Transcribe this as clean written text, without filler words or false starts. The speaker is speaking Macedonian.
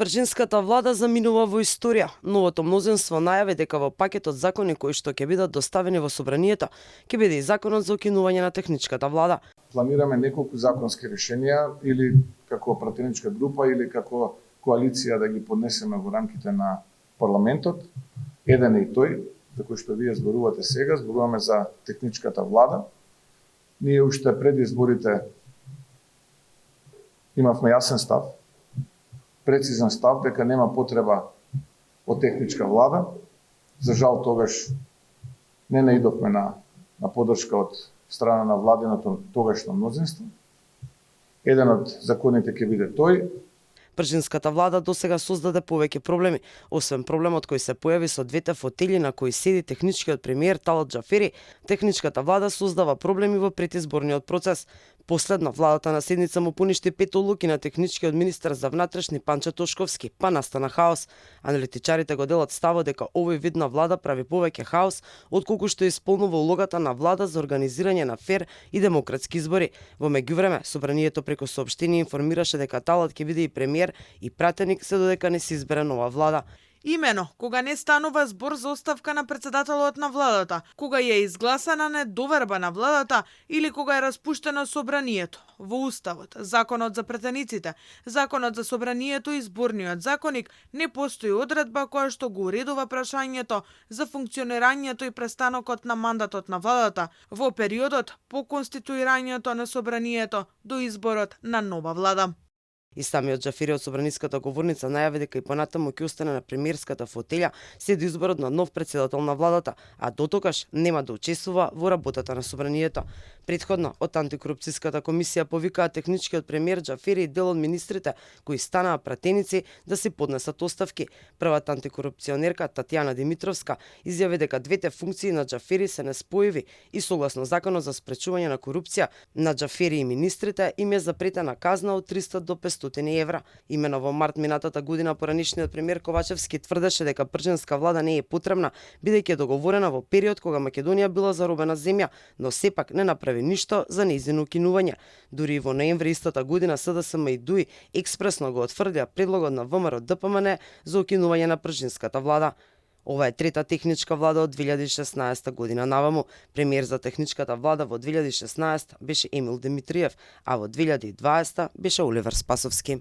Пржинската влада заминува во историја. Новото мнозинство најави дека во пакетот закони кои што ќе бидат доставени во собранието, ќе биде и законот за укинување на техничката влада. Планираме неколку законски решенија или како пратеничка група или како коалиција да ги поднесеме во рамките на парламентот. Еден е и тој, за кој што вие зборувате сега, зборуваме за техничката влада. Ние уште пред изборите имавме јасен став, прецизен став дека нема потреба од техничка влада. За жал тогаш не наидовме на поддршка од страна на владиното тогашно мнозинство. Еден од законите ќе биде тој. Пржинската влада досега создаде повеќе проблеми, освен проблемот кој се појави со двете фотели на кои седи техничкиот премиер Талат Џафери. Техничката влада создава проблеми во предизборниот процес. Последно, владата на седница му поништи 5 одлуки на техничкиот министер за внатрешни Панче Тошковски, па настана хаос. Аналитичарите го делат ставот дека овој вид на влада прави повеќе хаос, отколку што исполнува улогата на влада за организирање на фер и демократски избори. Во меѓувреме, собранието преку соопштение информираше дека Талат ќе биде и премиер и пратеник се додека не се избере нова влада. Имено, кога не станува збор за оставка на председателот на владата, кога е изгласана недоверба на владата или кога е распуштено собранието. Во Уставот, Законот за пратениците, Законот за собранието и Изборниот законник не постои одредба која што го уредува прашањето за функционирањето и престанокот на мандатот на владата во периодот по конституирањето на собранието до изборот на нова влада. И самиот Џафери од собраниската говорница најави дека и понатаму ќе остане на премиерската фотелја се до изборот на нов председател на владата, а дотогаш нема да учествува во работата на собранието. Претходно, од антикорупцијската комисија повикаа техничкиот премиер Џафери и дел од министрите кои станаа пратеници да се поднесат оставки. Првата антикорупционерка Татјана Димитровска изјави дека двете функции на Џафери се неспојиви и согласно Законот за спречување на корупција на Џафери и министрите им е запретена казна од 300 до 500 евра. Имено во март минатата година поранишниот премиер Ковачевски тврдеше дека пржинска влада не е потребна, бидејќи е договорена во период кога Македонија била заробена земја, но сепак не направи ништо за нејзино укинување. Дури и во ноември истата година СДСМ и ДУИ експресно го отврдија предлогот на ВМРО ДПМН за укинување на пржинската влада. Ова е трета техничка влада од 2016 година наваму. Премиер за техничката влада во 2016 беше Емил Димитриев, а во 2020 беше Оливер Спасовски.